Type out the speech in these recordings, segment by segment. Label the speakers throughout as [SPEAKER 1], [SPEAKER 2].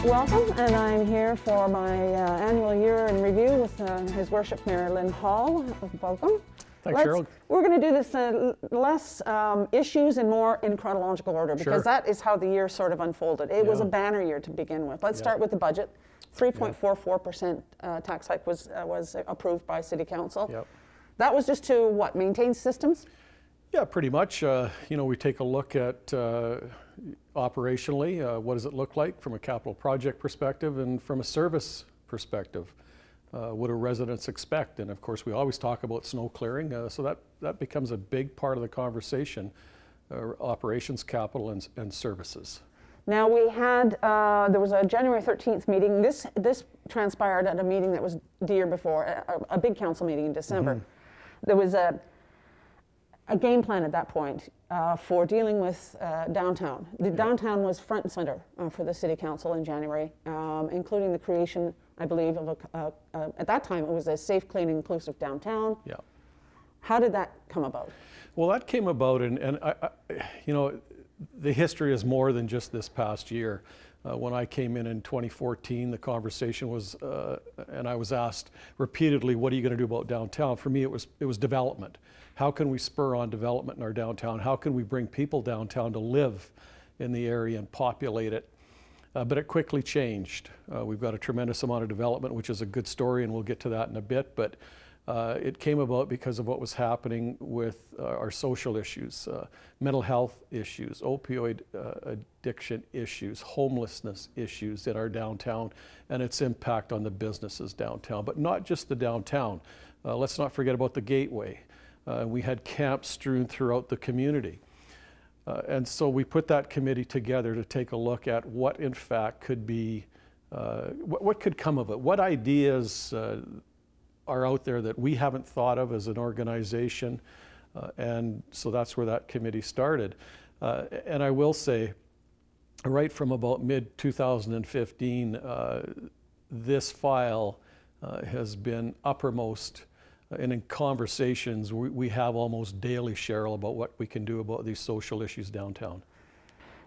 [SPEAKER 1] Welcome, and I'm here for my annual year in review with His Worship Mayor Lynn Hall. Welcome.
[SPEAKER 2] Thanks, Cheryl.
[SPEAKER 1] We're going to do this less issues and more in chronological order, because that is how the year sort of unfolded. It was a banner year to begin with. Let's start with the budget. 3.44% tax hike was approved by City Council.
[SPEAKER 2] Yep.
[SPEAKER 1] That was just to, what, maintain systems?
[SPEAKER 2] Yeah, pretty much. You know, we take a look at operationally, what does it look like from a capital project perspective and from a service perspective. What do residents expect? And of course, we always talk about snow clearing, so that becomes a big part of the conversation, operations, capital, and services.
[SPEAKER 1] Now we had, there was a January 13th meeting. This transpired at a meeting that was the year before, a big council meeting in December. There was a game plan at that point for dealing with downtown. The downtown was front and center for the City Council in January, including the creation, I believe, of at that time it was a safe, clean, inclusive downtown. Yeah. How did that come about? Well, that came about,
[SPEAKER 2] and you know, the history is more than just this past year. When I came in 2014, the conversation was, and I was asked repeatedly, what are you going to do about downtown? For me, it was development. How can we spur on development in our downtown? How can we bring people downtown to live in the area and populate it? But it quickly changed. We've got a tremendous amount of development, which is a good story, and we'll get to that in a bit. But it came about because of what was happening with our social issues, mental health issues, opioid addiction issues, homelessness issues in our downtown, and its impact on the businesses downtown. But not just the downtown. Let's not forget about the Gateway. We had camps strewn throughout the community. And so we put that committee together to take a look at what in fact could be, what could come of it. What ideas are out there that we haven't thought of as an organization. And so that's where that committee started. And I will say, right from about mid-2015, this file has been uppermost. And in conversations, we have almost daily, Cheryl, about what we can do about these social issues downtown.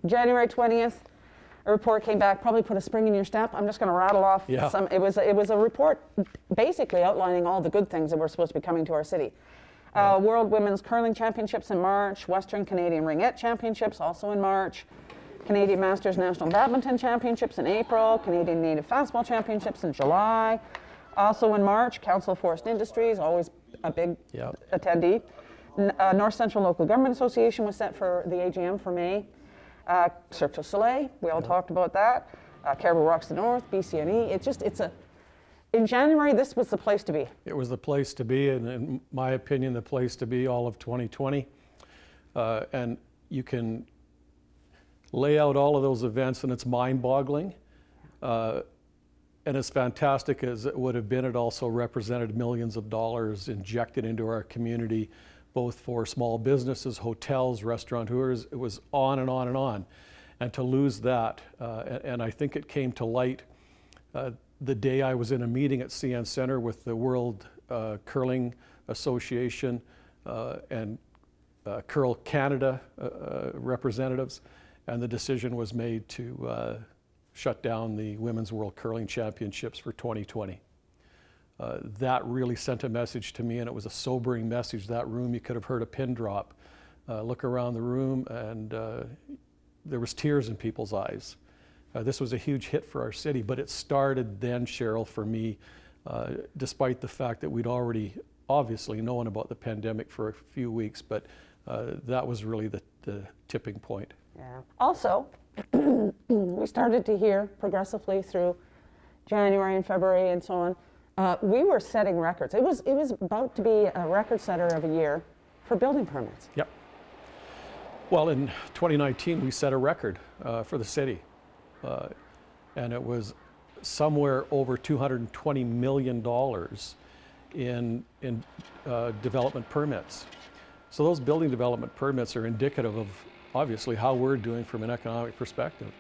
[SPEAKER 2] January
[SPEAKER 1] 20th, a report came back, probably put a spring in your step. I'm just going to rattle off some. It was a report basically outlining all the good things that were supposed to be coming to our city. World Women's Curling Championships in March, Western Canadian Ringette Championships also in March, Canadian Masters National Badminton Championships in April, Canadian Native Fastball Championships in July. Also in March, Council of Forest Industries, always a big attendee. North Central Local Government Association was set for the AGM for May. Cirque du Soleil, we all talked about that. Caribou Rocks the North, BCNE. In January, this was the place to be.
[SPEAKER 2] It was the place to be, and in my opinion, the place to be all of 2020. And you can lay out all of those events, and it's mind-boggling. And as fantastic as it would have been, it also represented millions of dollars injected into our community, both for small businesses, hotels, restaurateurs. It was on and on and on. And to lose that, and I think it came to light the day I was in a meeting at CN Centre with the World Curling Association and Curl Canada representatives, and the decision was made to shut down the Women's World Curling Championships for 2020. That really sent a message to me, and it was a sobering message. That room, you could have heard a pin drop. Look around the room, and there was tears in people's eyes. This was a huge hit for our city, but it started then, Cheryl, for me, despite the fact that we'd already obviously known about the pandemic for a few weeks, but that was really the tipping point.
[SPEAKER 1] Yeah. Also, we started to hear progressively through January and February and so on, we were setting records. It was about to be a record setter of a year for building permits.
[SPEAKER 2] Yep. Well, in 2019, we set a record for the city, and it was somewhere over $220 million in development permits. So those building development permits are indicative of obviously how we're doing from an economic perspective.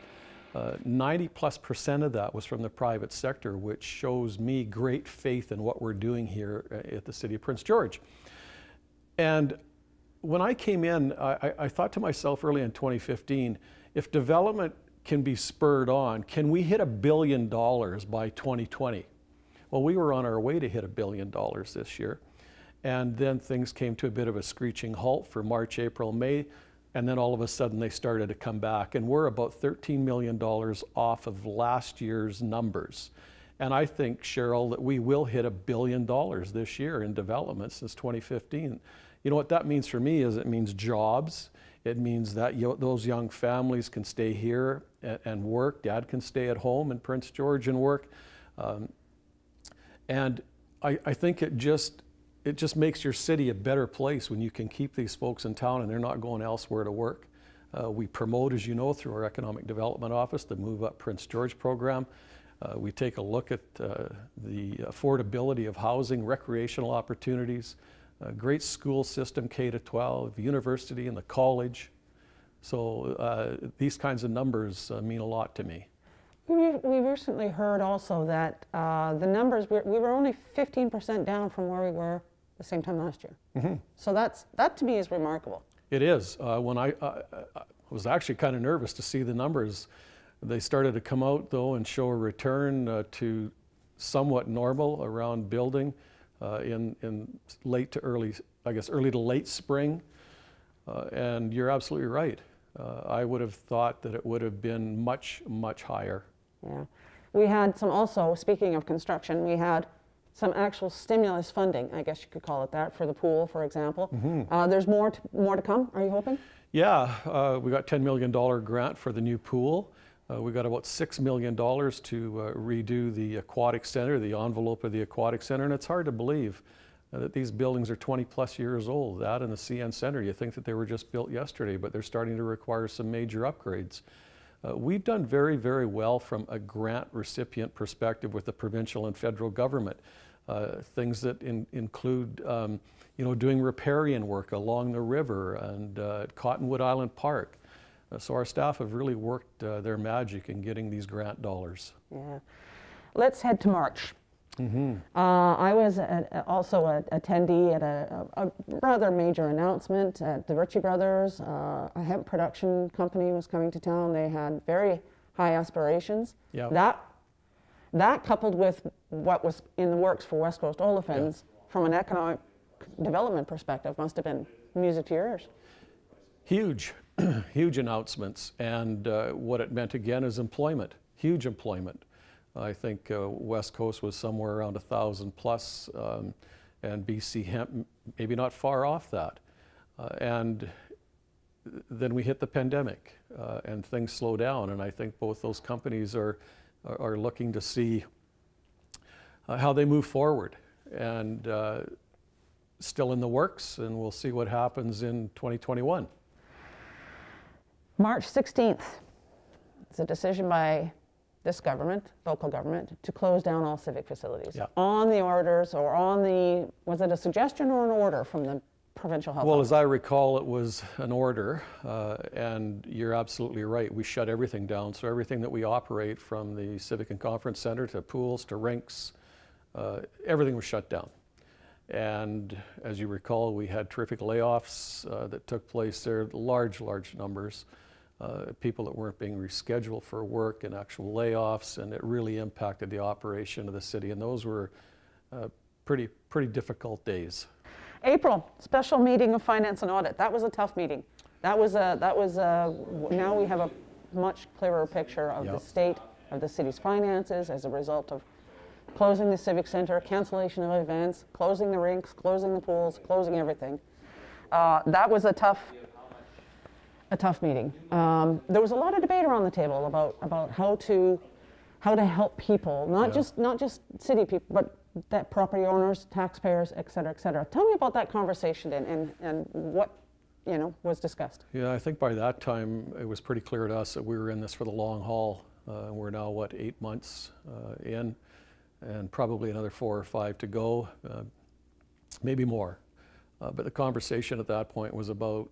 [SPEAKER 2] 90+% of that was from the private sector, which shows me great faith in what we're doing here at the City of Prince George. And when I came in, I thought to myself early in 2015, if development can be spurred on. Can we hit $1 billion by 2020? Well, we were on our way to hit $1 billion this year. And then things came to a bit of a screeching halt for March, April, May. And then all of a sudden they started to come back. And we're about $13 million off of last year's numbers. And I think, Cheryl, that we will hit $1 billion this year in development since 2015. You know what that means for me is it means jobs. It means that those young families can stay here and work. Dad can stay at home in Prince George and work. And I think it just makes your city a better place when you can keep these folks in town and they're not going elsewhere to work. We promote, as you know, through our Economic Development Office, the Move Up Prince George program. We take a look at the affordability of housing, recreational opportunities, great school system, K-12, university and the college. So these kinds of numbers mean a lot to me.
[SPEAKER 1] We recently heard also that the numbers, we were only 15% down from where we were the same time last year. Mm-hmm. So that to me is remarkable.
[SPEAKER 2] It is. When I was actually kind of nervous to see the numbers. They started to come out though and show a return to somewhat normal around building in late to early, I guess early to late spring. And you're absolutely right. I would have thought that it would have been much, much higher.
[SPEAKER 1] Yeah. We had some also, speaking of construction, we had some actual stimulus funding, I guess you could call it that, for the pool, for example. Mm-hmm. There's more to come, are you hoping?
[SPEAKER 2] Yeah, we got $10 million grant for the new pool. We got about $6 million to redo the aquatic center, the envelope of the aquatic center, and it's hard to believe that these buildings are 20 plus years old. That and the CN Center, you think that they were just built yesterday, but they're starting to require some major upgrades. We've done very, very well from a grant recipient perspective with the provincial and federal government. Things that include, doing riparian work along the river and at Cottonwood Island Park. So our staff have really worked their magic in getting these grant dollars. Yeah.
[SPEAKER 1] Let's head to March. Mm-hmm. I was also an attendee at a rather major announcement at the Ritchie Brothers. A hemp production company was coming to town. They had very high aspirations. Yep. That coupled with what was in the works for West Coast Olefins, from an economic development perspective, must have been music to your ears.
[SPEAKER 2] Huge, huge announcements. And what it meant again is employment, huge employment. I think West Coast was somewhere around 1,000 plus, and BC Hemp maybe not far off that. And then we hit the pandemic, and things slow down. And I think both those companies are looking to see how they move forward. And still in the works, and we'll see what happens in 2021.
[SPEAKER 1] March 16th, it's a decision by this government, local government, to close down all civic facilities. Yeah. On the orders, or on the, was it a suggestion or an order from the provincial health office?
[SPEAKER 2] As I recall, it was an order, and you're absolutely right. We shut everything down. So everything that we operate, from the Civic and Conference Center to pools to rinks, everything was shut down. And as you recall, we had terrific layoffs that took place there, large numbers. People that weren't being rescheduled for work and actual layoffs, and it really impacted the operation of the city. And those were pretty difficult days.
[SPEAKER 1] April, special meeting of Finance and Audit. That was a tough meeting. Now we have a much clearer picture of the state of the city's finances as a result of closing the Civic Center, cancellation of events, closing the rinks, closing the pools, closing everything. That was a tough meeting. There was a lot of debate around the table about how to help people, not just city people, but that property owners, taxpayers, et cetera, et cetera. Tell me about that conversation and what was discussed.
[SPEAKER 2] Yeah, I think by that time it was pretty clear to us that we were in this for the long haul. We're now 8 months in, and probably another 4 or 5 to go, maybe more. But the conversation at that point was about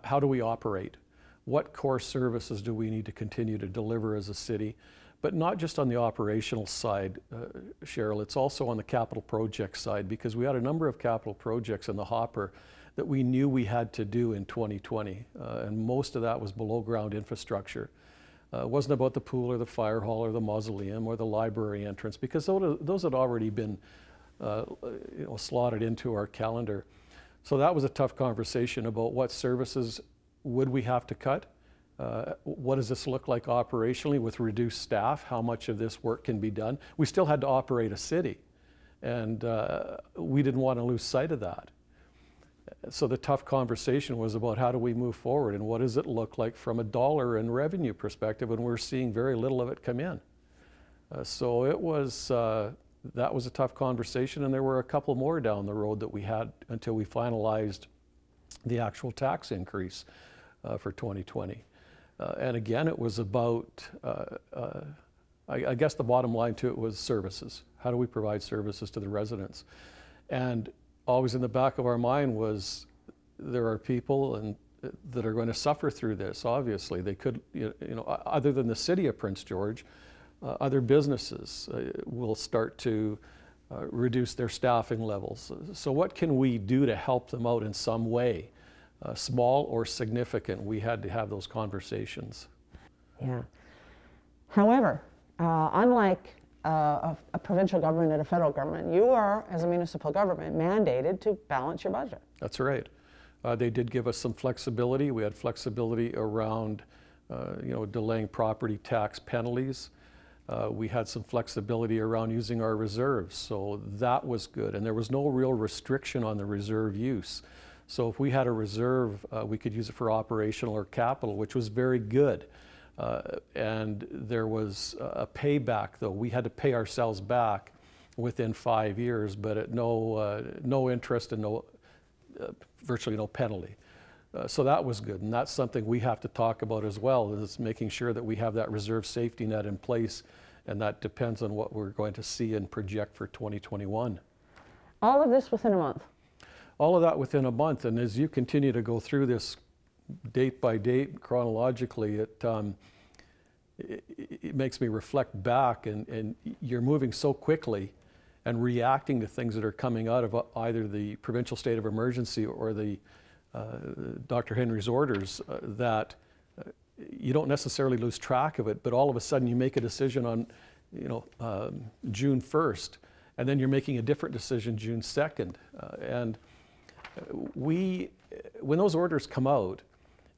[SPEAKER 2] how do we operate? What core services do we need to continue to deliver as a city? But not just on the operational side, Cheryl, it's also on the capital project side, because we had a number of capital projects in the hopper that we knew we had to do in 2020, and most of that was below ground infrastructure. It wasn't about the pool or the fire hall or the mausoleum or the library entrance, because those had already been slotted into our calendar. So that was a tough conversation about what services would we have to cut. What does this look like operationally with reduced staff? How much of this work can be done? We still had to operate a city, and we didn't want to lose sight of that. So the tough conversation was about how do we move forward, and what does it look like from a dollar and revenue perspective when we're seeing very little of it come in. So it was, that was a tough conversation, and there were a couple more down the road that we had until we finalized the actual tax increase for 2020. And again, it was about, I guess the bottom line to it was services. How do we provide services to the residents? And always in the back of our mind was there are people that are going to suffer through this, obviously. They could, other than the city of Prince George, other businesses will start to reduce their staffing levels. So what can we do to help them out in some way, small or significant? We had to have those conversations.
[SPEAKER 1] Yeah. However, unlike a provincial government and a federal government, you are, as a municipal government, mandated to balance your budget.
[SPEAKER 2] That's right. They did give us some flexibility. We had flexibility around, delaying property tax penalties. We had some flexibility around using our reserves, so that was good. And there was no real restriction on the reserve use. So if we had a reserve, we could use it for operational or capital, which was very good. And there was a payback, though. We had to pay ourselves back within 5 years, but at no interest and virtually no penalty. So that was good, and that's something we have to talk about as well, is making sure that we have that reserve safety net in place, and that depends on what we're going to see and project for 2021.
[SPEAKER 1] All of this within a month?
[SPEAKER 2] All of that within a month, and as you continue to go through this date by date, chronologically, it makes me reflect back, and you're moving so quickly and reacting to things that are coming out of either the provincial state of emergency or the Dr. Henry's orders that you don't necessarily lose track of it, but all of a sudden you make a decision on, June 1st, and then you're making a different decision June 2nd. And when those orders come out,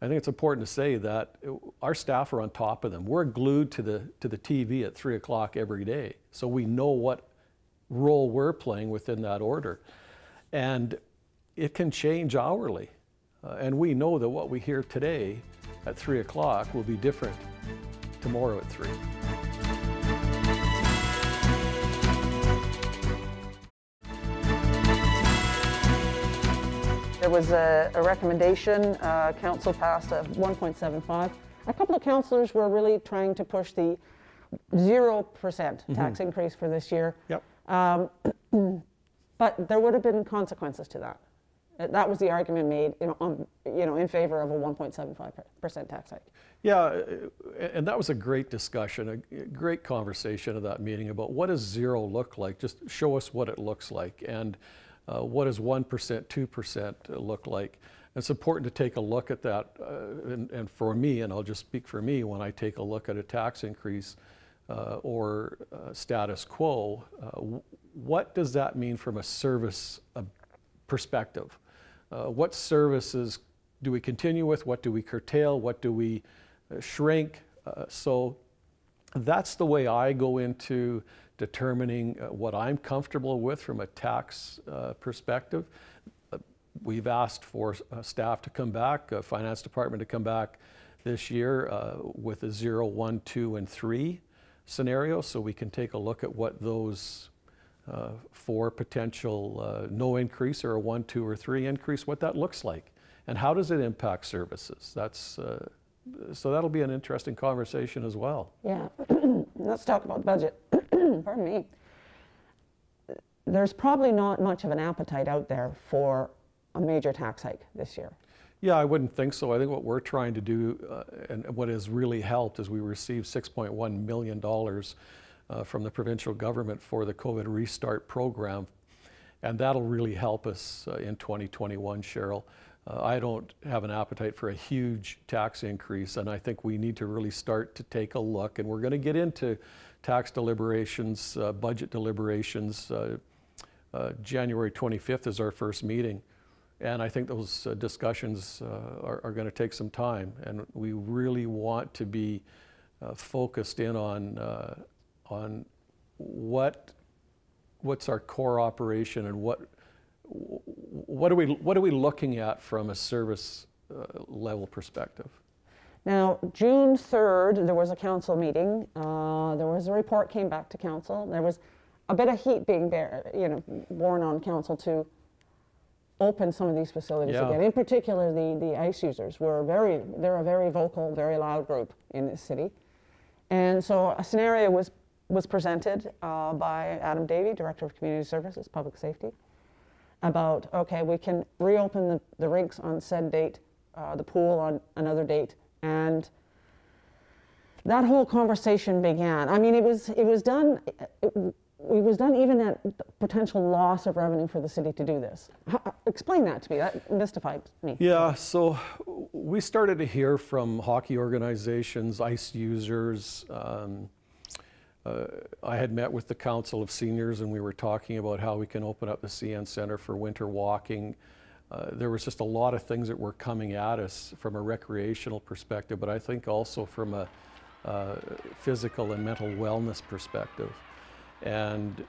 [SPEAKER 2] I think it's important to say that our staff are on top of them. We're glued to the TV at 3 o'clock every day, so we know what role we're playing within that order. And it can change hourly. And we know that what we hear today at 3 o'clock will be different tomorrow at 3.
[SPEAKER 1] There was a recommendation, council passed a 1.75. A couple of councillors were really trying to push the 0% tax increase for this year.
[SPEAKER 2] Yep.
[SPEAKER 1] But there would have been consequences to that. That was the argument made, in favor of a 1.75% tax hike. Yeah,
[SPEAKER 2] and that was a great discussion, a great conversation at that meeting about what does 0 look like. Just show us what it looks like, and what does 1%, 2% look like. It's important to take a look at that, and for me, and I'll just speak for me, when I take a look at a tax increase or status quo, what does that mean from a service perspective? What services do we continue with? What do we curtail? What do we shrink? So that's the way I go into determining what I'm comfortable with from a tax perspective. We've asked for staff to come back, finance department to come back this year with a 0, 1, 2, and 3 scenario, so we can take a look at what those for potential no increase or a 1, 2, or 3 increase, what that looks like, and how does it impact services. That's so that'll be an interesting conversation as well.
[SPEAKER 1] Yeah, let's talk about budget. Pardon me. There's probably not much of an appetite out there for a major tax hike this year.
[SPEAKER 2] Yeah, I wouldn't think so. I think what we're trying to do, and what has really helped, is we received $6.1 million from the provincial government for the COVID Restart program. And that'll really help us in 2021, Cheryl. I don't have an appetite for a huge tax increase, and I think we need to really start to take a look, and we're going to get into tax deliberations, budget deliberations. January 25th is our first meeting, and I think those discussions are going to take some time, and we really want to be focused in on what's our core operation and what are we looking at from a service level perspective.
[SPEAKER 1] Now, June 3rd, there was a council meeting. There was a report came back to council. There was a bit of heat being borne on council to open some of these facilities again. In particular, the ICE users they're a very vocal, very loud group in this city. And so a scenario was presented by Adam Dayi, Director of Community Services, Public Safety, about, okay, we can reopen the rigs on said date, the pool on another date, and that whole conversation began. I mean, it was done even at potential loss of revenue for the city to do this. Explain that to me. That mystified me.
[SPEAKER 2] Yeah, so we started to hear from hockey organizations, ICE users. I had met with the Council of Seniors, and we were talking about how we can open up the CN Center for winter walking. There was just a lot of things that were coming at us from a recreational perspective, but I think also from a physical and mental wellness perspective. And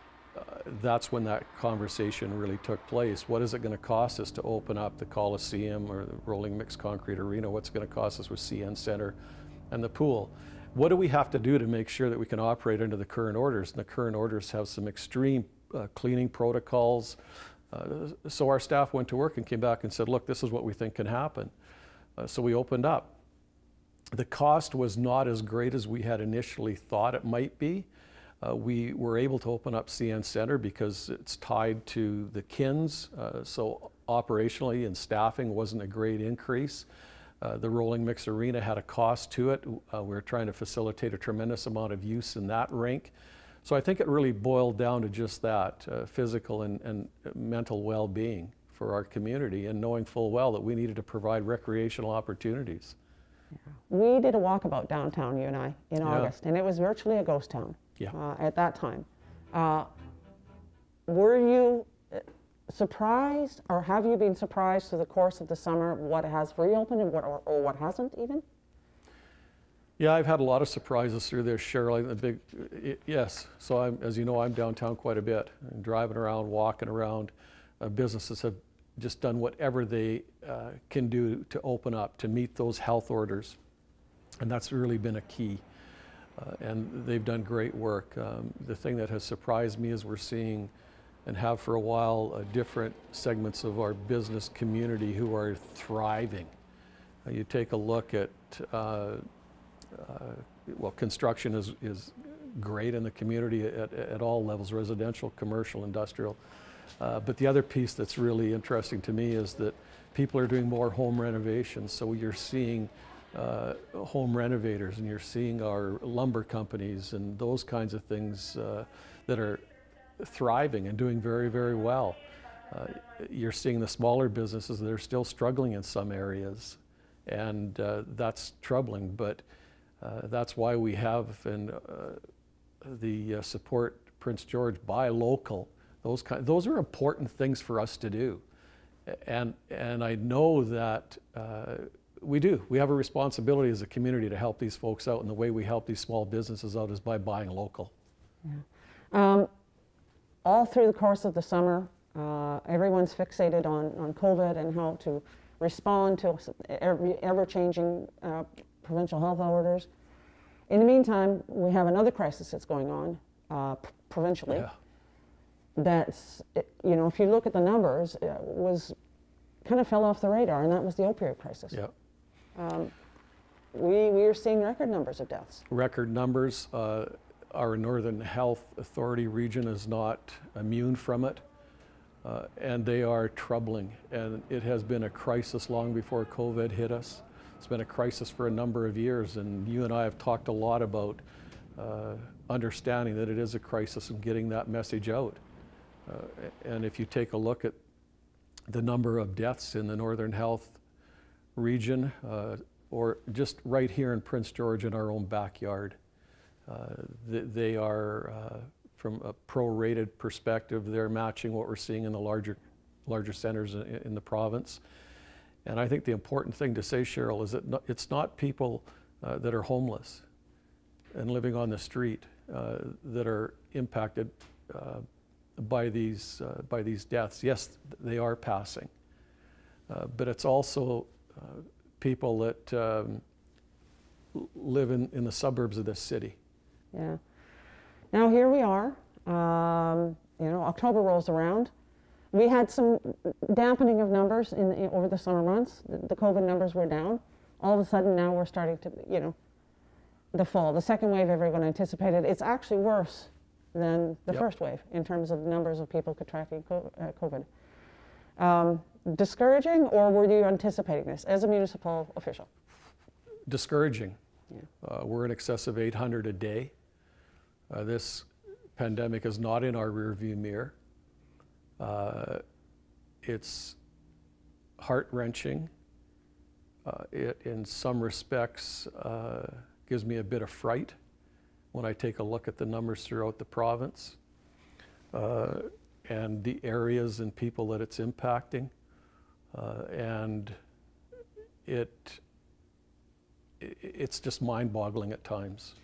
[SPEAKER 2] that's when that conversation really took place. What is it going to cost us to open up the Coliseum or the Rolling Mixed Concrete Arena? What's it going to cost us with CN Center and the pool? What do we have to do to make sure that we can operate under the current orders? And the current orders have some extreme cleaning protocols. So our staff went to work and came back and said, look, this is what we think can happen. So we opened up. The cost was not as great as we had initially thought it might be. We were able to open up CN Center because it's tied to the KINs, so operationally and staffing wasn't a great increase. The Rolling Mix Arena had a cost to it. We were trying to facilitate a tremendous amount of use in that rink. So I think it really boiled down to just that, physical and mental well-being for our community, and knowing full well that we needed to provide recreational opportunities.
[SPEAKER 1] We did a walkabout downtown, you and I, in August, and it was virtually a ghost town at that time. Were you surprised, or have you been surprised through the course of the summer what has reopened and or what hasn't even?
[SPEAKER 2] Yeah, I've had a lot of surprises through this, Cheryl. Yes, so as you know, I'm downtown quite a bit. I'm driving around, walking around. Businesses have just done whatever they can do to open up, to meet those health orders. And that's really been a key. And they've done great work. The thing that has surprised me is we're seeing, and have for a while, different segments of our business community who are thriving. You take a look at, well, construction is great in the community at all levels, residential, commercial, industrial. But the other piece that's really interesting to me is that people are doing more home renovations. So you're seeing home renovators, and you're seeing our lumber companies and those kinds of things that are thriving and doing very, very well. You're seeing the smaller businesses that are still struggling in some areas, and that's troubling, but that's why we have the support Prince George, buy local. Those are important things for us to do, and I know that we do. We have a responsibility as a community to help these folks out, and the way we help these small businesses out is by buying local.
[SPEAKER 1] Yeah. All through the course of the summer, everyone's fixated on COVID and how to respond to ever-changing provincial health orders. In the meantime, we have another crisis that's going on provincially. Yeah. That's, you know, if you look at the numbers, was kind of fell off the radar, and that was the opioid crisis.
[SPEAKER 2] Yeah.
[SPEAKER 1] We are seeing record numbers of deaths.
[SPEAKER 2] Record numbers. Our Northern Health Authority region is not immune from it, and they are troubling. And it has been a crisis long before COVID hit us. It's been a crisis for a number of years, and you and I have talked a lot about understanding that it is a crisis and getting that message out. And if you take a look at the number of deaths in the Northern Health region, or just right here in Prince George in our own backyard, they are, from a prorated perspective, they're matching what we're seeing in the larger centers in the province. And I think the important thing to say, Cheryl, is that it's not people that are homeless and living on the street that are impacted by these deaths. Yes, they are passing, but it's also people that live in the suburbs of this city.
[SPEAKER 1] Yeah. Now here we are. You know, October rolls around. We had some dampening of numbers over the summer months. The COVID numbers were down. All of a sudden now we're starting to, you know, the fall. The second wave everyone anticipated, it's actually worse than the first wave in terms of numbers of people contracting COVID. Discouraging, or were you anticipating this as a municipal official?
[SPEAKER 2] Discouraging.
[SPEAKER 1] Yeah.
[SPEAKER 2] We're in excess of 800 a day. This pandemic is not in our rearview mirror. It's heart-wrenching. It, in some respects, gives me a bit of fright when I take a look at the numbers throughout the province and the areas and people that it's impacting. And it's just mind-boggling at times.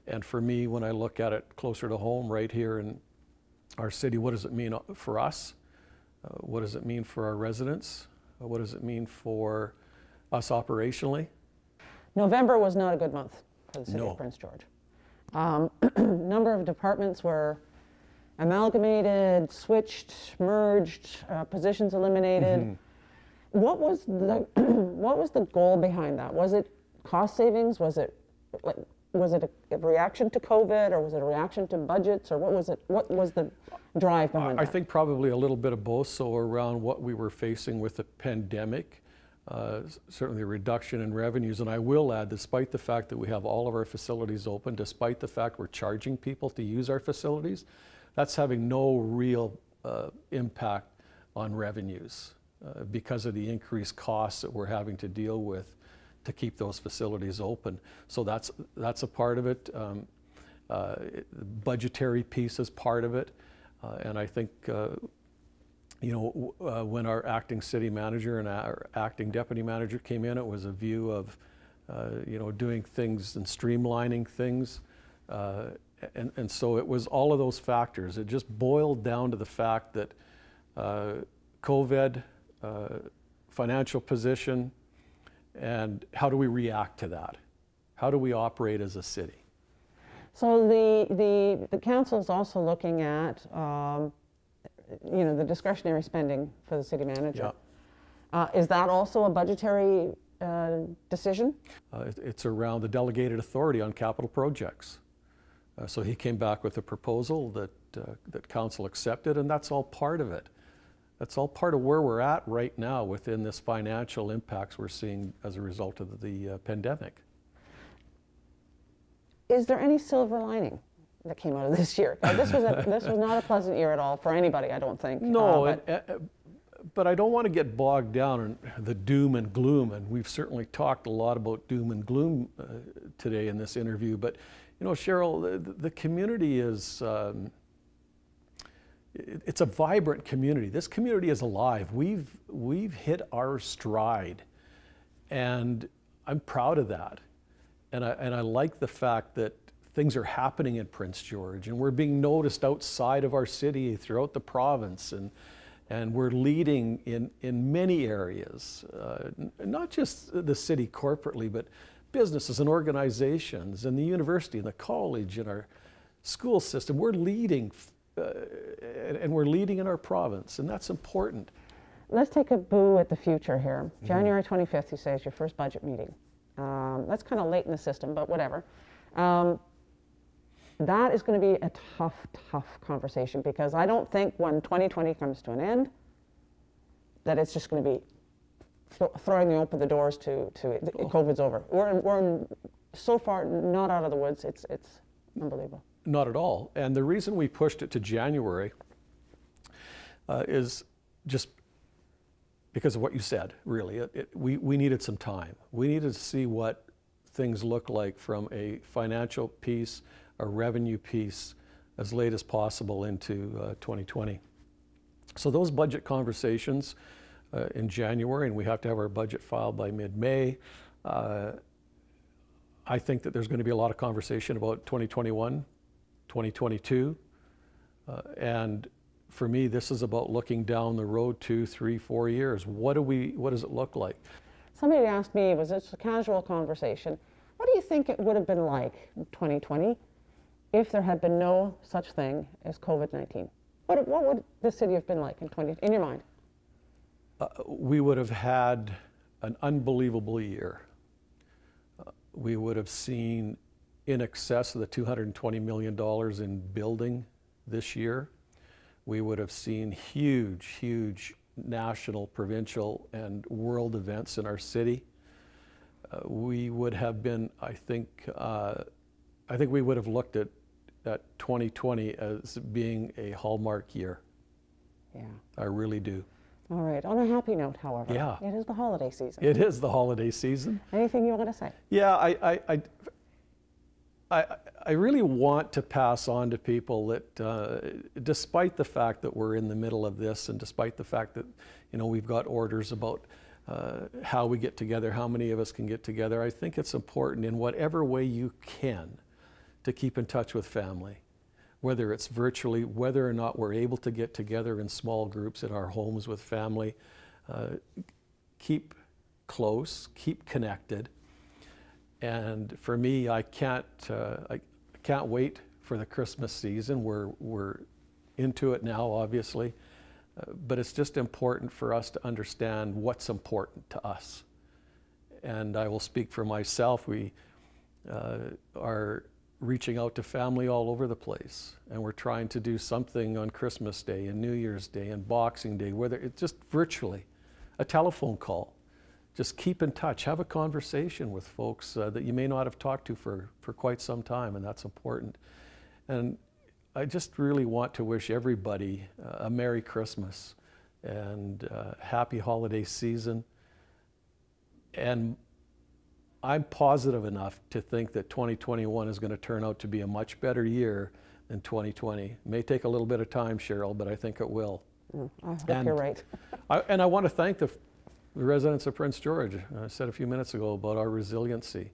[SPEAKER 2] And for me, when I look at it closer to home, right here in our city, what does it mean for us? What does it mean for our residents? What does it mean for us operationally?
[SPEAKER 1] November was not a good month for the city of Prince George. Number of departments were amalgamated, switched, merged, positions eliminated. Mm-hmm. What was the goal behind that? Was it cost savings? Was it a reaction to COVID, or was it a reaction to budgets, or what was it? What was the drive behind that?
[SPEAKER 2] I think probably a little bit of both. So around what we were facing with the pandemic, certainly a reduction in revenues. And I will add, despite the fact that we have all of our facilities open, despite the fact we're charging people to use our facilities, that's having no real impact on revenues because of the increased costs that we're having to deal with to keep those facilities open. So that's a part of it. The budgetary piece is part of it. And I think when our acting city manager and our acting deputy manager came in, it was a view of doing things and streamlining things. And so it was all of those factors. It just boiled down to the fact that COVID, financial position, and how do we react to that? How do we operate as a city?
[SPEAKER 1] So the council is also looking at the discretionary spending for the city manager. Yeah. Is that also a budgetary decision?
[SPEAKER 2] It's around the delegated authority on capital projects. So he came back with a proposal that council accepted, and that's all part of it. That's all part of where we're at right now within this financial impacts we're seeing as a result of the pandemic.
[SPEAKER 1] Is there any silver lining that came out of this year? This was not a pleasant year at all for anybody, I don't think.
[SPEAKER 2] No, but I don't want to get bogged down in the doom and gloom, and we've certainly talked a lot about doom and gloom today in this interview, but Cheryl, the community is, it's a vibrant community. This community is alive. We've hit our stride, and I'm proud of that. And I like the fact that things are happening in Prince George, and we're being noticed outside of our city throughout the province, and we're leading in many areas, not just the city corporately, but businesses and organizations and the university and the college and our school system. We're leading, and we're leading in our province, and that's important.
[SPEAKER 1] Let's take a boo at the future here. Mm-hmm. January 25th, you say, is your first budget meeting. That's kind of late in the system, but whatever. That is going to be a tough conversation, because I don't think when 2020 comes to an end that it's just going to be throwing open the doors to COVID's over. We're so far not out of the woods. It's unbelievable.
[SPEAKER 2] Not at all. And the reason we pushed it to January is just because of what you said, really. We needed some time. We needed to see what things look like from a financial piece, a revenue piece, as late as possible into 2020. So those budget conversations in January, and we have to have our budget filed by mid-May. I think that there's going to be a lot of conversation about 2021, 2022, and for me, this is about looking down the road 2, 3, 4 years. What does it look like?
[SPEAKER 1] Somebody asked me, was this a casual conversation? What do you think it would have been like in 2020 if there had been no such thing as COVID-19? What would the city have been like in your mind?
[SPEAKER 2] We would have had an unbelievable year. We would have seen in excess of the $220 million in building this year. We would have seen huge, huge national, provincial, and world events in our city. We would have been, I think we would have looked at 2020 as being a hallmark year.
[SPEAKER 1] Yeah. I
[SPEAKER 2] really do.
[SPEAKER 1] All right. On a happy note, however,
[SPEAKER 2] yeah.
[SPEAKER 1] It is the holiday season.
[SPEAKER 2] It is the holiday season.
[SPEAKER 1] Anything you want to say?
[SPEAKER 2] Yeah, I really want to pass on to people that despite the fact that we're in the middle of this, and despite the fact that we've got orders about how we get together, how many of us can get together, I think it's important in whatever way you can to keep in touch with family, whether it's virtually, whether or not we're able to get together in small groups in our homes with family. Keep close, keep connected. And for me, I can't wait for the Christmas season. We're into it now, obviously, but it's just important for us to understand what's important to us. And I will speak for myself. We are reaching out to family all over the place, and we're trying to do something on Christmas Day and New Year's Day and Boxing Day, whether it's just virtually, a telephone call. Just keep in touch, have a conversation with folks that you may not have talked to for quite some time, and that's important. And I just really want to wish everybody a Merry Christmas and happy holiday season. And I'm positive enough to think that 2021 is going to turn out to be a much better year than 2020. It may take a little bit of time, Cheryl, but I think it will.
[SPEAKER 1] I hope you're right.
[SPEAKER 2] I want to thank the residents of Prince George. I said a few minutes ago about our resiliency,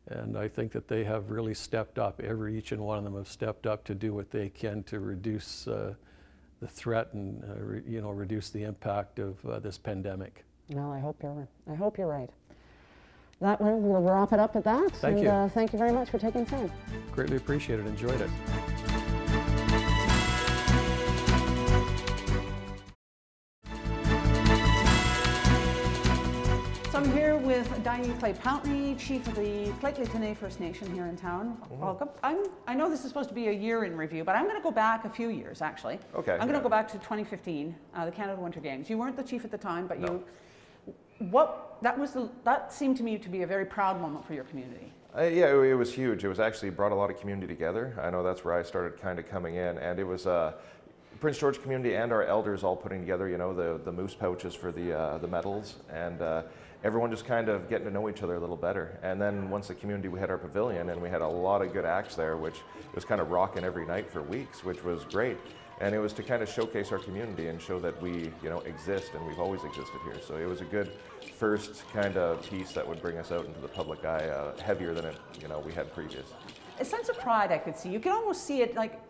[SPEAKER 2] and I think that they have really stepped up. Each and one of them have stepped up to do what they can to reduce the threat and reduce the impact of this pandemic.
[SPEAKER 1] Well, I hope you're right. That way, we'll wrap it up at that.
[SPEAKER 2] Thank you.
[SPEAKER 1] Thank you very much for taking time.
[SPEAKER 2] Greatly appreciated. Enjoyed it.
[SPEAKER 1] So I'm here with Dayi Pountney, chief of the Tene First Nation here in town. Mm-hmm. Welcome. I know this is supposed to be a year in review, but I'm going to go back a few years, actually.
[SPEAKER 3] Okay.
[SPEAKER 1] I'm going to go back to 2015, the Canada Winter Games. You weren't the chief at the time, but
[SPEAKER 3] no.
[SPEAKER 1] That seemed to me to be a very proud moment for your community.
[SPEAKER 3] Yeah, it was huge. It was actually brought a lot of community together. I know that's where I started kind of coming in, and it was Prince George community and our elders all putting together, the moose pouches for the medals, and everyone just kind of getting to know each other a little better. And then once the community, we had our pavilion, and we had a lot of good acts there, which was kind of rocking every night for weeks, which was great. And it was to kind of showcase our community and show that we, exist, and we've always existed here. So it was a good first kind of piece that would bring us out into the public eye, heavier than we had previous.
[SPEAKER 1] A sense of pride I could see. You can almost see it like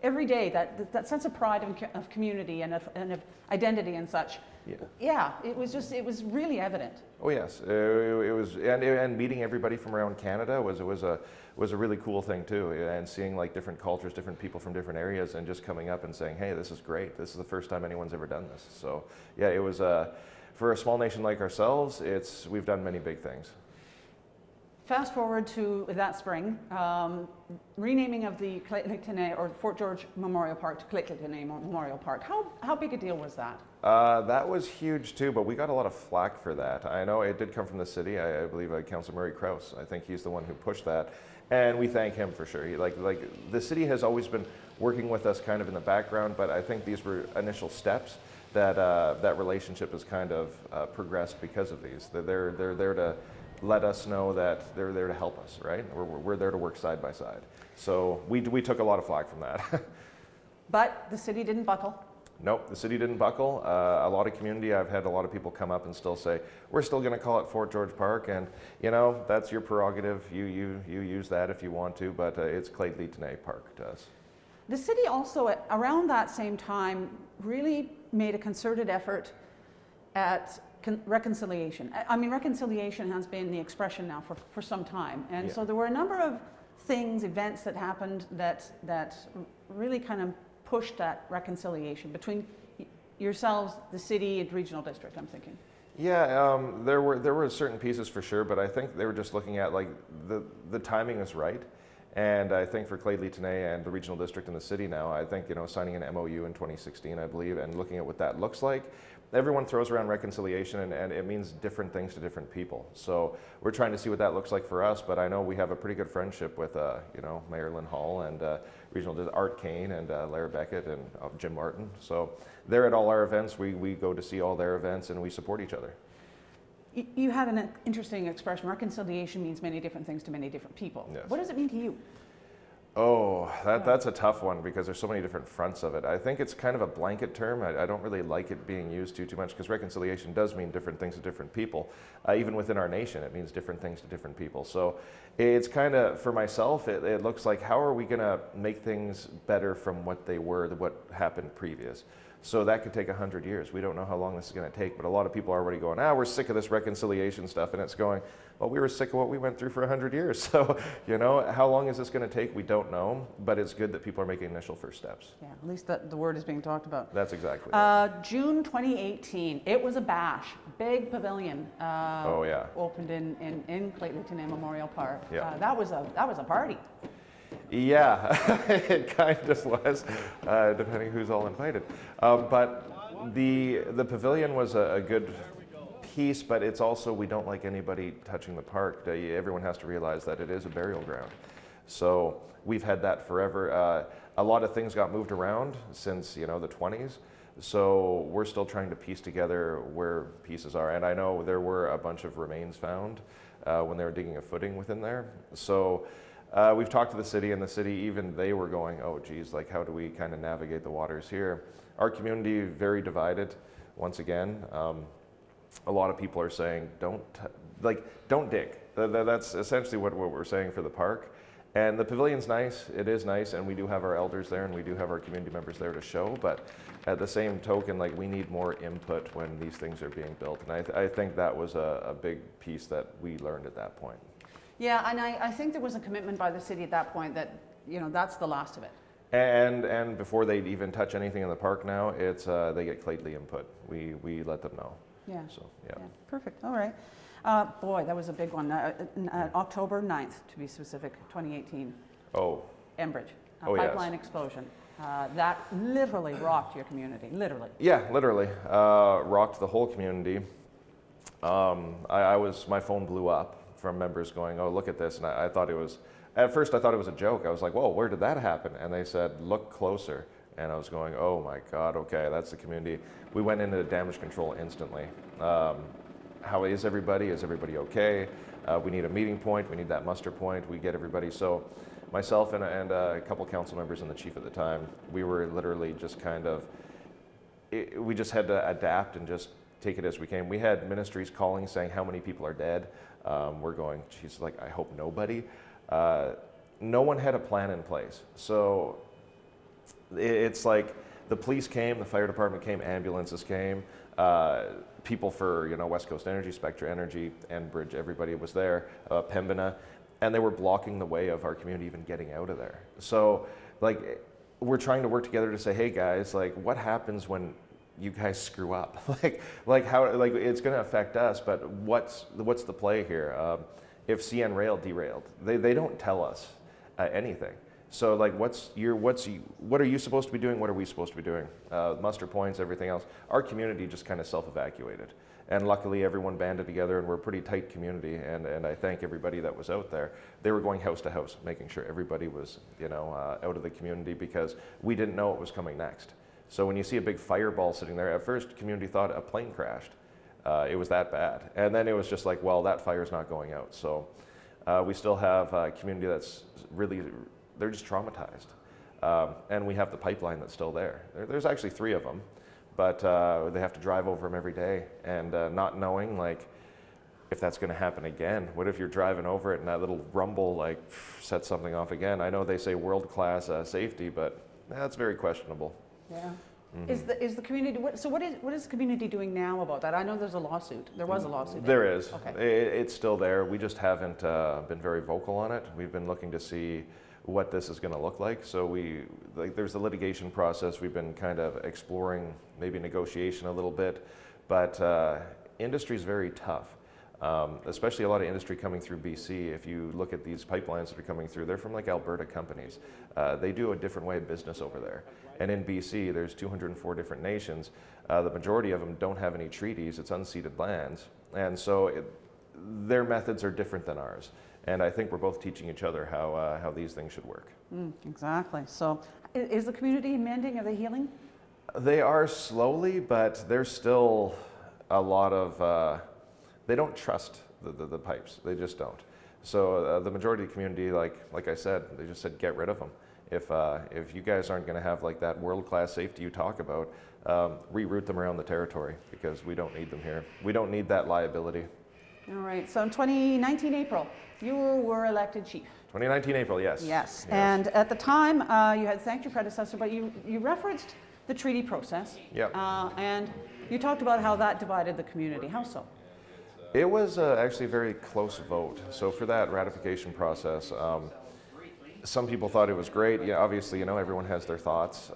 [SPEAKER 1] every day, that sense of pride of community and of identity and such.
[SPEAKER 3] Yeah.
[SPEAKER 1] Yeah, it was really evident.
[SPEAKER 3] Oh yes, it was, and meeting everybody from around Canada was a really cool thing too, and seeing like different cultures, different people from different areas, and just coming up and saying, hey, this is great. This is the first time anyone's ever done this. So yeah, it was for a small nation like ourselves, we've done many big things.
[SPEAKER 1] fast forward to that spring, renaming of the Clayton or Fort George Memorial Park to Clayton Memorial Park. How big a deal was that?
[SPEAKER 3] That was huge too, but we got a lot of flack for that. I know it did come from the city. I believe Councillor Murray Krause. I think he's the one who pushed that, and we thank him for sure. Like the city has always been working with us kind of in the background, but I think these were initial steps that that relationship has kind of progressed because of these. They're there to let us know that they're there to help us, right? We're there to work side by side. So we took a lot of flack from that.
[SPEAKER 1] But the city didn't buckle.
[SPEAKER 3] Nope, the city didn't buckle. A lot of community, I've had a lot of people come up and still say, we're still going to call it Fort George Park, and you know, that's your prerogative. You use that if you want to, but it's Clayton Park to us.
[SPEAKER 1] The city also, around that same time, really made a concerted effort at reconciliation. I mean, reconciliation has been the expression now for some time, and
[SPEAKER 3] yeah.
[SPEAKER 1] So there were a number of things, events that happened that really kind of pushed that reconciliation between yourselves, the city, and regional district, I'm thinking.
[SPEAKER 3] Yeah, there were certain pieces for sure, but I think they were just looking at like the timing is right. And I think for Clayton and the regional district and the city now, I think, you know, signing an MOU in 2016, I believe, and looking at what that looks like, everyone throws around reconciliation and it means different things to different people. So we're trying to see what that looks like for us, but I know we have a pretty good friendship with, you know, Mayor Lynn Hall and regional Art Kane and Lara Beckett and Jim Martin. So they're at all our events. We go to see all their events and we support each other.
[SPEAKER 1] You had an interesting expression. Reconciliation means many different things to many different people.
[SPEAKER 3] Yes.
[SPEAKER 1] What does it mean to you?
[SPEAKER 3] Oh, that's a tough one because there's so many different fronts of it. I think it's kind of a blanket term. I don't really like it being used too much because reconciliation does mean different things to different people. Even within our nation, it means different things to different people. So it's kind of, for myself, it looks like how are we going to make things better from what they were, what happened previous. So that could take 100 years. We don't know how long this is going to take, but a lot of people are already going, we're sick of this reconciliation stuff, and it's going, well, we were sick of what we went through for 100 years. So, you know, how long is this going to take? We don't know, but it's good that people are making initial first steps.
[SPEAKER 1] Yeah, at least the word is being talked about.
[SPEAKER 3] That's exactly right.
[SPEAKER 1] June 2018, it was a bash, big pavilion.
[SPEAKER 3] Oh yeah.
[SPEAKER 1] Opened in Clayton Memorial Park.
[SPEAKER 3] Yeah.
[SPEAKER 1] That was a party.
[SPEAKER 3] Yeah, it kind of was, depending who's all invited. But the pavilion was a good piece, but it's also, we don't like anybody touching the park. Everyone has to realize that it is a burial ground. So we've had that forever. A lot of things got moved around since, you know, the 20s. So we're still trying to piece together where pieces are. And I know there were a bunch of remains found when they were digging a footing within there. So we've talked to the city, and the city, even they were going, oh geez, like how do we kind of navigate the waters here? Our community, very divided, once again. A lot of people are saying, don't dig. That's essentially what we're saying for the park. And the pavilion's nice, it is nice, and we do have our elders there, and we do have our community members there to show, but at the same token, like, we need more input when these things are being built. And I think that was a big piece that we learned at that point.
[SPEAKER 1] Yeah, and I think there was a commitment by the city at that point that, you know, that's the last of it.
[SPEAKER 3] And before they even touch anything in the park now, it's they get Clayton input. We let them know.
[SPEAKER 1] Yeah.
[SPEAKER 3] So yeah.
[SPEAKER 1] Perfect. All right. Boy, that was a big one. October 9th, to be specific, 2018.
[SPEAKER 3] Oh.
[SPEAKER 1] Enbridge.
[SPEAKER 3] Yes.
[SPEAKER 1] Pipeline explosion. That literally rocked your community. Literally.
[SPEAKER 3] Yeah, literally rocked the whole community. My phone blew up from members going, oh, look at this. And I thought it was, at first I thought it was a joke. I was like, whoa, where did that happen? And they said, look closer. And I was going, oh my God, okay, that's the community. We went into damage control instantly. How is everybody? Is everybody okay? We need a meeting point. We need that muster point. We get everybody. So myself and a couple council members and the chief at the time, we were literally just kind of, we just had to adapt and just take it as we came. We had ministries calling saying how many people are dead. We're going, geez, like, I hope nobody. No one had a plan in place. So it's like the police came, the fire department came, ambulances came, people for, you know, West Coast Energy, Spectra Energy, Enbridge, everybody was there, Pembina, and they were blocking the way of our community even getting out of there. So, like, we're trying to work together to say, hey guys, like, what happens when you guys screw up? like how, like, it's going to affect us, but what's the play here? if CN Rail derailed. They don't tell us anything. So like, what are you supposed to be doing? What are we supposed to be doing? Muster points, everything else. Our community just kind of self-evacuated. And luckily everyone banded together, and we're a pretty tight community, and I thank everybody that was out there. They were going house to house, making sure everybody was, out of the community, because we didn't know what was coming next. So when you see a big fireball sitting there, at first community thought a plane crashed. It was that bad. And then it was just like, well, that fire's not going out. So we still have a community that's really, they're just traumatized. And we have the pipeline that's still there. There's actually 3 of them, but they have to drive over them every day, and not knowing like if that's going to happen again. What if you're driving over it and that little rumble like sets something off again? I know they say world-class safety, but that's very questionable.
[SPEAKER 1] Yeah.
[SPEAKER 4] Mm-hmm. Is the community, so what is the community doing now about that? I know there's a lawsuit. There was a lawsuit.
[SPEAKER 3] There is.
[SPEAKER 4] Okay.
[SPEAKER 3] It's still there. We just haven't been very vocal on it. We've been looking to see what this is going to look like. So there's the litigation process. We've been kind of exploring maybe negotiation a little bit, but industry is very tough. Especially a lot of industry coming through BC. If you look at these pipelines that are coming through, they're from like Alberta companies. They do a different way of business over there. And in BC, there's 204 different nations. The majority of them don't have any treaties. It's unceded lands. And so their methods are different than ours. And I think we're both teaching each other how these things should work.
[SPEAKER 4] Exactly. So is the community mending? Are they healing?
[SPEAKER 3] They are slowly, but there's still a lot of, they don't trust the pipes. They just don't. So the majority of the community, like I said, they just said, get rid of them. If you guys aren't going to have like that world-class safety you talk about, reroute them around the territory, because we don't need them here. We don't need that liability.
[SPEAKER 4] All right. So in 2019 April, you were elected chief.
[SPEAKER 3] 2019 April, yes.
[SPEAKER 4] Yes. And at the time, you had thanked your predecessor, but you referenced the treaty process.
[SPEAKER 3] Yep.
[SPEAKER 4] And you talked about how that divided the community. How so?
[SPEAKER 3] It was actually a very close vote. So for that ratification process, some people thought it was great. Yeah, obviously, everyone has their thoughts.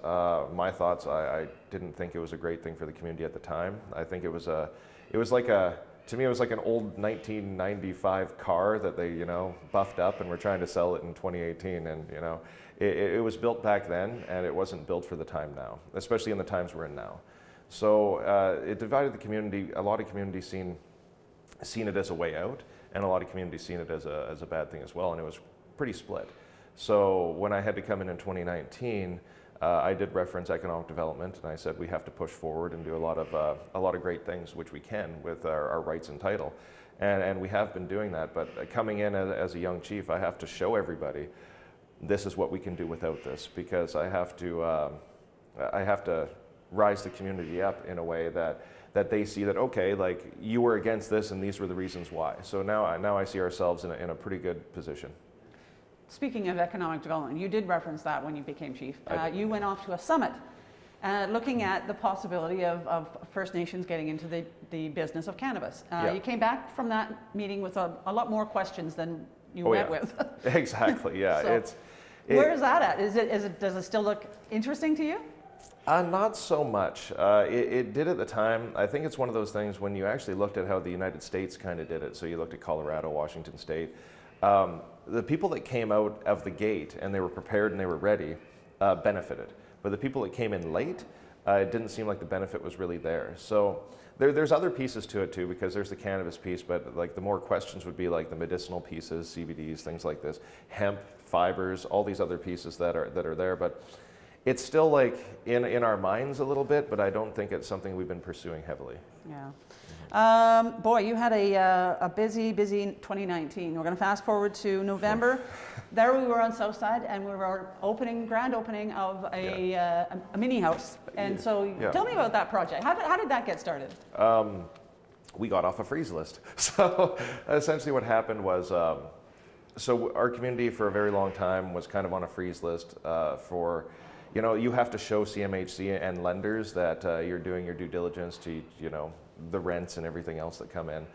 [SPEAKER 3] My thoughts, I didn't think it was a great thing for the community at the time. I think to me, it was like an old 1995 car that they, buffed up and were trying to sell it in 2018. And, it was built back then, and it wasn't built for the time now, especially in the times we're in now. So it divided the community. A lot of communities seen it as a way out, and a lot of communities seen it as a bad thing as well, and it was pretty split. So when I had to come in 2019, I did reference economic development, and I said we have to push forward and do a lot of great things, which we can with our rights and title, and we have been doing that. But coming in as a young chief, I have to show everybody this is what we can do without this, because I have to rise the community up in a way that they see that, okay, like you were against this and these were the reasons why. So now I see ourselves in a pretty good position.
[SPEAKER 4] Speaking of economic development, you did reference that when you became chief. You went off to a summit looking at the possibility of First Nations getting into the business of cannabis. You came back from that meeting with a lot more questions than you went with.
[SPEAKER 3] Exactly, yeah.
[SPEAKER 4] So, where is that at? Does it still look interesting to you?
[SPEAKER 3] Not so much. It did at the time. I think it's one of those things when you actually looked at how the United States kind of did it. So you looked at Colorado, Washington State. The people that came out of the gate and they were prepared and they were ready benefited. But the people that came in late, it didn't seem like the benefit was really there. So there's other pieces to it too, because there's the cannabis piece, but like the more questions would be like the medicinal pieces, CBDs, things like this, hemp, fibers, all these other pieces that are there. But it's still like in our minds a little bit, but I don't think it's something we've been pursuing heavily.
[SPEAKER 4] Yeah. Boy, you had a busy 2019. We're going to fast forward to November. There we were on Southside, and we were grand opening of a mini house. And so tell me about that project. How did that get started?
[SPEAKER 3] We got off a freeze list. So essentially what happened was, so our community for a very long time was kind of on a freeze list for, you have to show CMHC and lenders that you're doing your due diligence to, the rents and everything else that come in.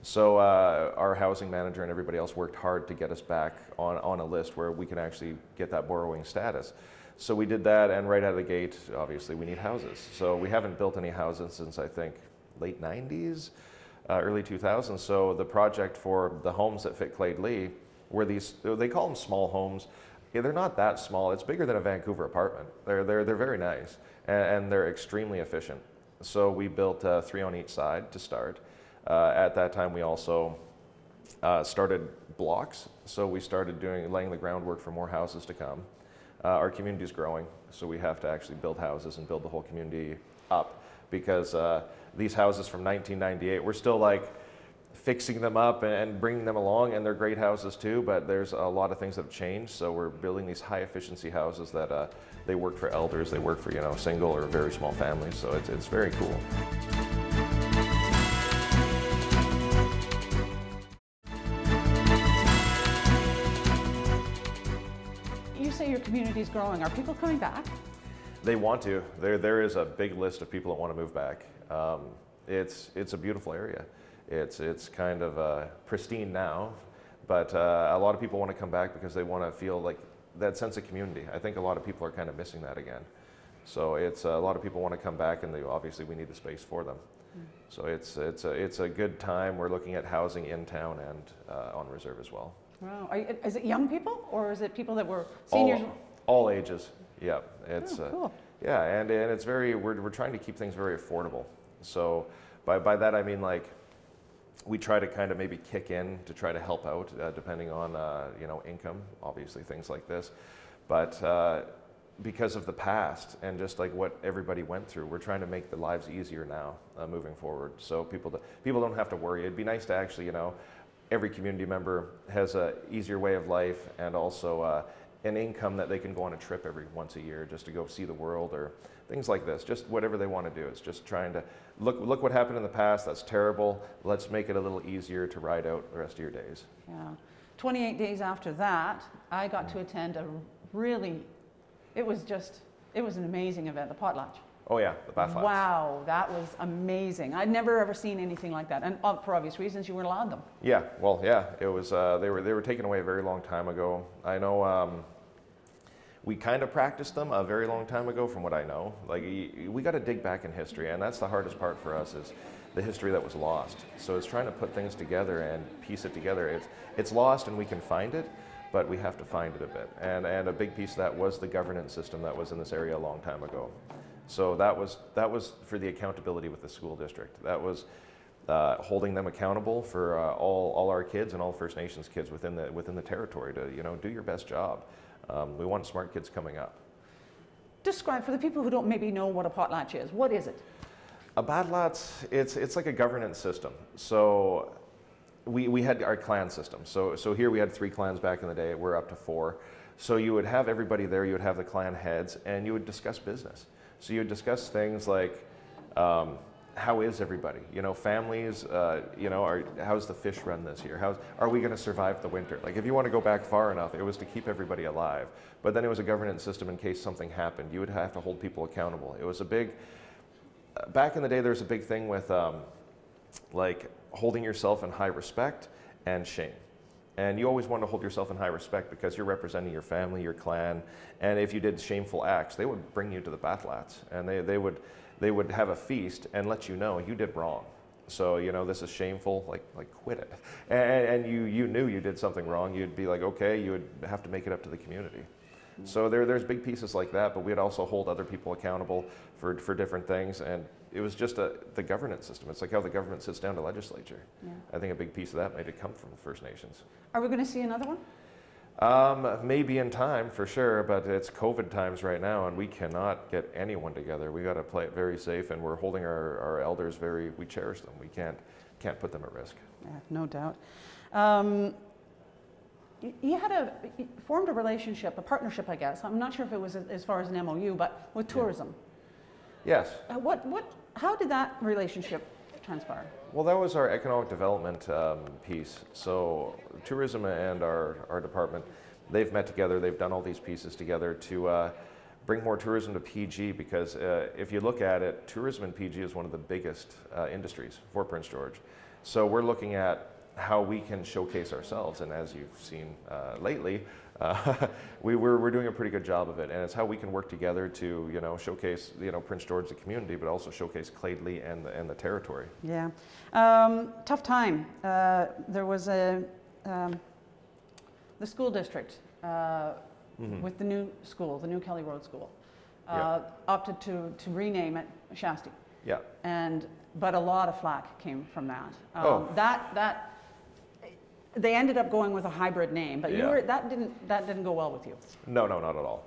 [SPEAKER 3] So our housing manager and everybody else worked hard to get us back on a list where we can actually get that borrowing status. So we did that, and right out of the gate, obviously we need houses. So we haven't built any houses since I think late 90s. early 2000s. So the project for the homes that fit Clade Lee were these, they call them small homes. Yeah, they're not that small. It's bigger than a Vancouver apartment. They're very nice, and they're extremely efficient. So we built 3 on each side to start. At that time, we also started blocks. So we started laying the groundwork for more houses to come. Our community is growing, so we have to actually build houses and build the whole community up, because these houses from 1998, we're still like fixing them up and bringing them along, and they're great houses too, but there's a lot of things that have changed. So we're building these high efficiency houses that they work for elders, they work for, you know, single or very small families. So it's very cool.
[SPEAKER 4] You say your community is growing. Are people coming back?
[SPEAKER 3] They want to. There is a big list of people that want to move back. It's a beautiful area. It's kind of pristine now, but a lot of people want to come back because they want to feel like that sense of community. I think a lot of people are kind of missing that again. So it's a lot of people want to come back, and obviously we need the space for them. So it's a good time. We're looking at housing in town and on reserve as well.
[SPEAKER 4] Wow. Is it young people, or is it people that were seniors?
[SPEAKER 3] All ages. Yeah. It's
[SPEAKER 4] cool.
[SPEAKER 3] Yeah, and it's we're trying to keep things very affordable. So by that I mean, like, we try to kind of maybe kick in to try to help out, depending on you know, income, obviously things like this. But because of the past and just like what everybody went through, we're trying to make the lives easier now, moving forward. So people don't have to worry. It'd be nice to actually, you know, every community member has a easier way of life, and also an income that they can go on a trip every once a year just to go see the world, or things like this. Just whatever they want to do. It's just trying to look what happened in the past. That's terrible. Let's make it a little easier to ride out the rest of your days.
[SPEAKER 4] Yeah. 28 days after that, I got to attend it was an amazing event, the Potlatch.
[SPEAKER 3] Oh yeah, the Potlatch.
[SPEAKER 4] Wow, that was amazing. I'd never ever seen anything like that, and for obvious reasons, you weren't allowed them.
[SPEAKER 3] Yeah, well, yeah, it was. They were taken away a very long time ago. I know. We kind of practiced them a very long time ago, from what I know. Like, we got to dig back in history, and that's the hardest part for us, is the history that was lost. So it's trying to put things together and piece it together. It's lost, and we can find it, but we have to find it a bit. And a big piece of that was the governance system that was in this area a long time ago. So that was for the accountability with the school district. That was holding them accountable for all our kids and all First Nations kids within the territory to, you know, do your best job. We want smart kids coming up.
[SPEAKER 4] Describe, for the people who don't maybe know what a potlatch is, what is it?
[SPEAKER 3] A potlatch, it's like a governance system. So we had our clan system. So here we had 3 clans back in the day. We're up to 4. So you would have everybody there. You would have the clan heads, and you would discuss business. So you would discuss things like, how is everybody? You know, families, you know, how's the fish run this year? Are we going to survive the winter? Like, if you want to go back far enough, it was to keep everybody alive. But then it was a governance system in case something happened. You would have to hold people accountable. It was a big, back in the day, there was a big thing with like holding yourself in high respect and shame. And you always want to hold yourself in high respect because you're representing your family, your clan. And if you did shameful acts, they would bring you to the Potlatch, and they would have a feast and let you know you did wrong. So, you know, this is shameful, like quit it. And you knew you did something wrong. You'd be like, okay, you would have to make it up to the community. Mm-hmm. So there's big pieces like that, but we'd also hold other people accountable for different things. And it was just the governance system. It's like how the government sits down to legislature. Yeah. I think a big piece of that might have come from First Nations.
[SPEAKER 4] Are we going to see another one?
[SPEAKER 3] Maybe in time, for sure, but it's COVID times right now, and we cannot get anyone together. We got to play it very safe, and we're holding our elders we cherish them. We can't put them at risk.
[SPEAKER 4] Yeah, no doubt. You formed a relationship, a partnership, I guess. I'm not sure if it was as far as an MOU, but with tourism.
[SPEAKER 3] Yeah.
[SPEAKER 4] Yes. How did that relationship transpire?
[SPEAKER 3] Well, that was our economic development piece. So tourism and our department, they've met together. They've done all these pieces together to bring more tourism to PG, because if you look at it, tourism in PG is one of the biggest industries for Prince George. So we're looking at how we can showcase ourselves. And as you've seen lately, we're doing a pretty good job of it, and it's how we can work together to, you know, showcase, you know, Prince George, the community, but also showcase Clade-Lee and the territory.
[SPEAKER 4] Yeah. Tough time. There was the school district with the new school, the new Kelly Road School, opted to rename it Shasti.
[SPEAKER 3] Yeah.
[SPEAKER 4] But a lot of flack came from that. They ended up going with a hybrid name, but that didn't go well with you.
[SPEAKER 3] No, not at all.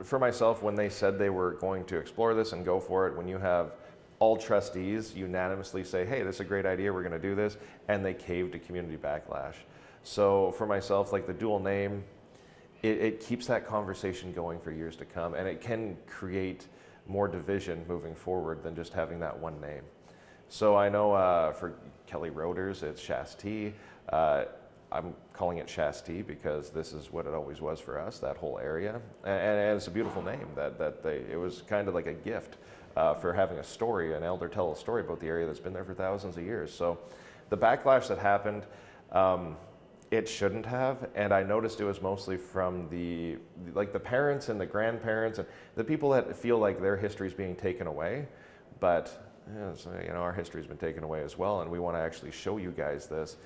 [SPEAKER 3] For myself, when they said they were going to explore this and go for it, when you have all trustees unanimously say, hey, this is a great idea, we're going to do this, and they caved to community backlash. So for myself, like the dual name, it keeps that conversation going for years to come, and it can create more division moving forward than just having that one name. So I know for Kelly Roaders, it's Shasti. I'm calling it Shasti because this is what it always was for us, that whole area. And it's a beautiful name it was kind of like a gift for having a story, an elder tell a story about the area that's been there for thousands of years. So the backlash that happened, it shouldn't have, and I noticed it was mostly from the parents and the grandparents and the people that feel like their history is being taken away. But you know, our history's been taken away as well, and we want to actually show you guys this.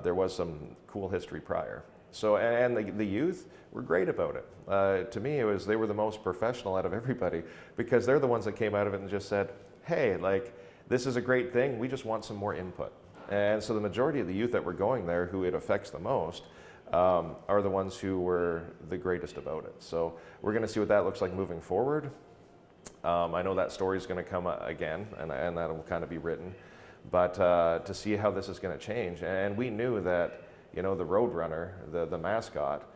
[SPEAKER 3] There was some cool history prior. So, and the youth were great about it. To me, they were the most professional out of everybody, because they're the ones that came out of it and just said, hey, like, this is a great thing, we just want some more input. And so the majority of the youth that were going there, who it affects the most, are the ones who were the greatest about it. So we're going to see what that looks like moving forward. I know that story is going to come again, and that will kind of be written. But to see how this is going to change, and we knew that, you know, the Roadrunner, the mascot,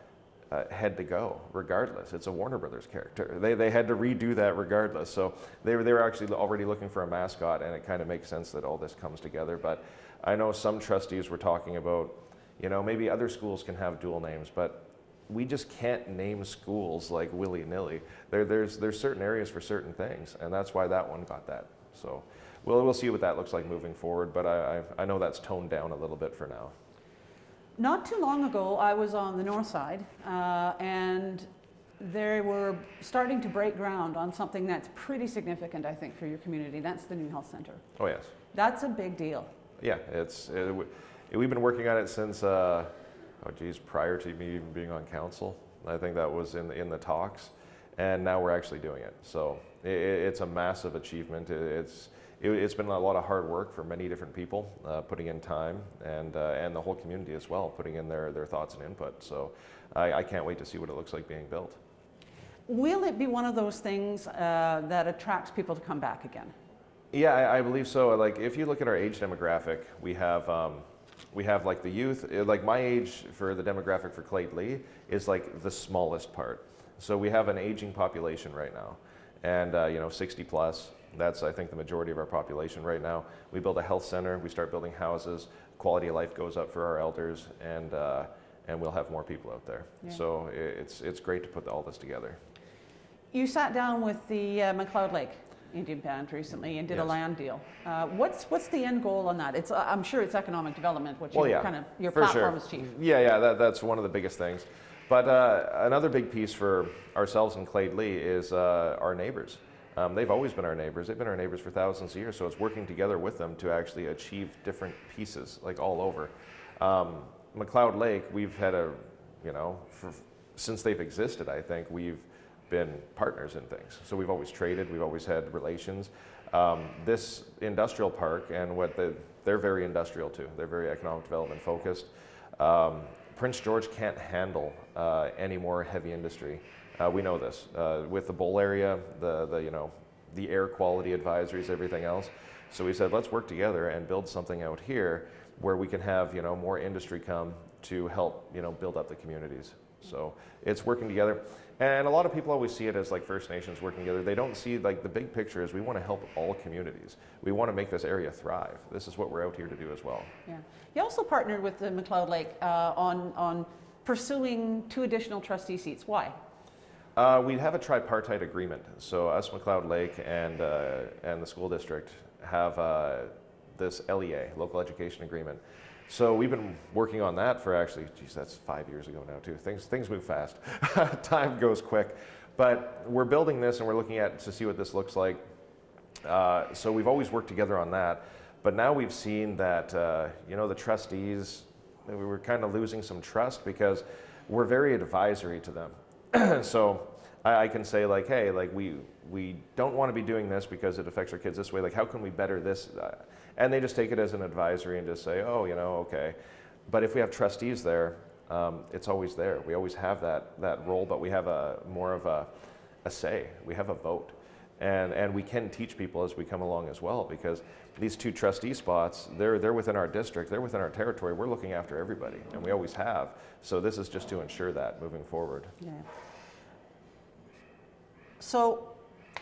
[SPEAKER 3] had to go regardless. It's a Warner Brothers character. They had to redo that regardless. So they were actually already looking for a mascot, and it kind of makes sense that all this comes together. But I know some trustees were talking about, you know, maybe other schools can have dual names, but we just can't name schools like willy-nilly. There's certain areas for certain things, and that's why that one got that. So we'll see what that looks like moving forward, but I know that's toned down a little bit for now.
[SPEAKER 4] Not too long ago, I was on the north side, and they were starting to break ground on something that's pretty significant, I think, for your community. That's the new health center.
[SPEAKER 3] Oh, yes.
[SPEAKER 4] That's a big deal.
[SPEAKER 3] Yeah, we've been working on it since, prior to me even being on council. I think that was in the talks, and now we're actually doing it. So it's a massive achievement. It's been a lot of hard work for many different people, putting in time, and the whole community as well, putting in their thoughts and input. So I can't wait to see what it looks like being built.
[SPEAKER 4] Will it be one of those things that attracts people to come back again?
[SPEAKER 3] Yeah, I believe so. Like, if you look at our age demographic, we have like the youth. Like, my age for the demographic for Clade-Lee is like the smallest part. So we have an aging population right now, and you know, 60 plus. That's, I think, the majority of our population right now. We build a health center, we start building houses, quality of life goes up for our elders, and we'll have more people out there. Yeah. So it's great to put all this together. You
[SPEAKER 4] sat down with the McLeod Lake Indian Band recently and did a land deal. What's the end goal on that? I'm sure it's economic development, which your platform is chief.
[SPEAKER 3] Yeah, that's one of the biggest things. But another big piece for ourselves in Clade-Lee is our neighbors. They've always been our neighbors. They've been our neighbors for thousands of years, so it's working together with them to actually achieve different pieces, like all over. McLeod Lake, we've had since they've existed, I think, we've been partners in things. So we've always traded, we've always had relations. This industrial park, and they're very industrial too. They're very economic development focused. Prince George can't handle any more heavy industry. We know this with the Bull area, the air quality advisories, everything else. So we said, let's work together and build something out here where we can have more industry come to help build up the communities. So it's working together, and a lot of people always see it as like First Nations working together. They don't see like the big picture is we want to help all communities. We want to make this area thrive. This is what we're out here to do as well.
[SPEAKER 4] Yeah. You also partnered with the McLeod Lake on pursuing 2 additional trustee seats. Why?
[SPEAKER 3] We have a tripartite agreement. So us, McLeod Lake, and the school district have this LEA, local education agreement. So we've been working on that for actually, geez, that's 5 years ago now too. Things move fast. Time goes quick. But we're building this and we're looking at to see what this looks like. So we've always worked together on that. But now we've seen that, you know, the trustees, we were kind of losing some trust because we're very advisory to them. So I can say like, hey, like we don't want to be doing this because it affects our kids this way. Like, how can we better this? And they just take it as an advisory and just say, oh, you know, okay. But if we have trustees there, it's always there. We always have that role, but we have more of a say. We have a vote. And we can teach people as we come along as well, because these 2 trustee spots, they're within our district, they're within our territory. We're looking after everybody, and we always have. So this is just to ensure that moving forward.
[SPEAKER 4] Yeah. So,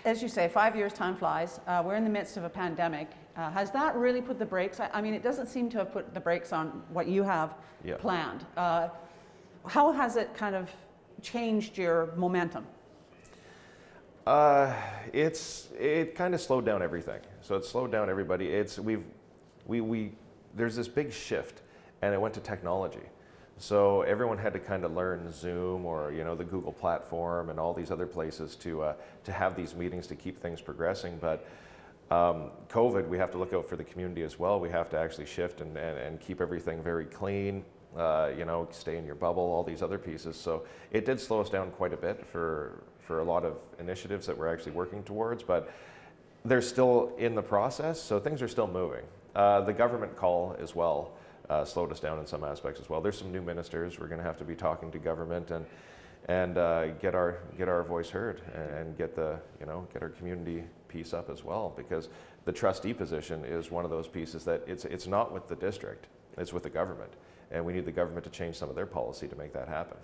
[SPEAKER 4] as you say, 5 years, time flies. We're in the midst of a pandemic. Has that really put the brakes? I mean, it doesn't seem to have put the brakes on what you have planned. How has it kind of changed your momentum?
[SPEAKER 3] It kind of slowed down everything. So it slowed down everybody. There's this big shift, and it went to technology. So everyone had to kind of learn Zoom or, you know, the Google platform and all these other places to have these meetings to keep things progressing. But COVID, we have to look out for the community as well. We have to actually shift and keep everything very clean, you know, stay in your bubble, all these other pieces. So it did slow us down quite a bit for a lot of initiatives that we're actually working towards, but they're still in the process, so things are still moving. The government call as well slowed us down in some aspects as well. There's some new ministers. We're going to have to be talking to government and get our voice heard and get our community piece up as well, because the trustee position is one of those pieces that it's not with the district, it's with the government, and we need the government to change some of their policy to make that happen.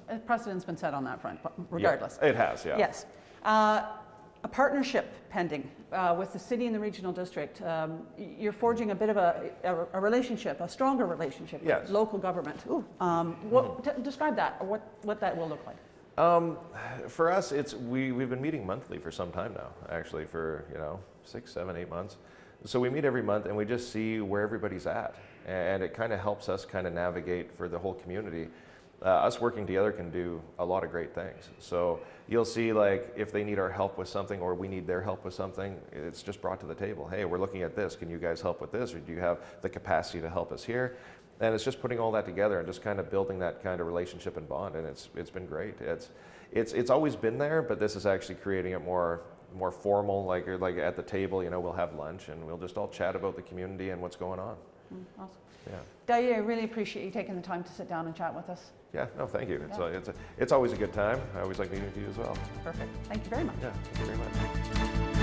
[SPEAKER 4] A precedent's been set on that front, regardless.
[SPEAKER 3] Yeah, it has, yeah.
[SPEAKER 4] Yes. A partnership pending with the city and the regional district. You're forging a bit of a relationship, a stronger relationship with local government. Ooh. Describe that, or what that will look like.
[SPEAKER 3] For us, we've been meeting monthly for some time now, actually, for 6, 7, 8 months. So we meet every month and we just see where everybody's at, and it kind of helps us kind of navigate for the whole community. Us working together can do a lot of great things. So you'll see, like, if they need our help with something or we need their help with something, it's just brought to the table. Hey, we're looking at this. Can you guys help with this? Or do you have the capacity to help us here? And it's just putting all that together and just kind of building that kind of relationship and bond. And it's been great. It's always been there, but this is actually creating it more formal, like at the table, we'll have lunch and we'll just all chat about the community and what's going on.
[SPEAKER 4] Awesome.
[SPEAKER 3] Yeah.
[SPEAKER 4] Dayi, I really appreciate you taking the time to sit down and chat with us.
[SPEAKER 3] Yeah, no, thank you. It's always a good time. I always like meeting with you as well.
[SPEAKER 4] Perfect. Thank you very much.
[SPEAKER 3] Yeah, thank you very much.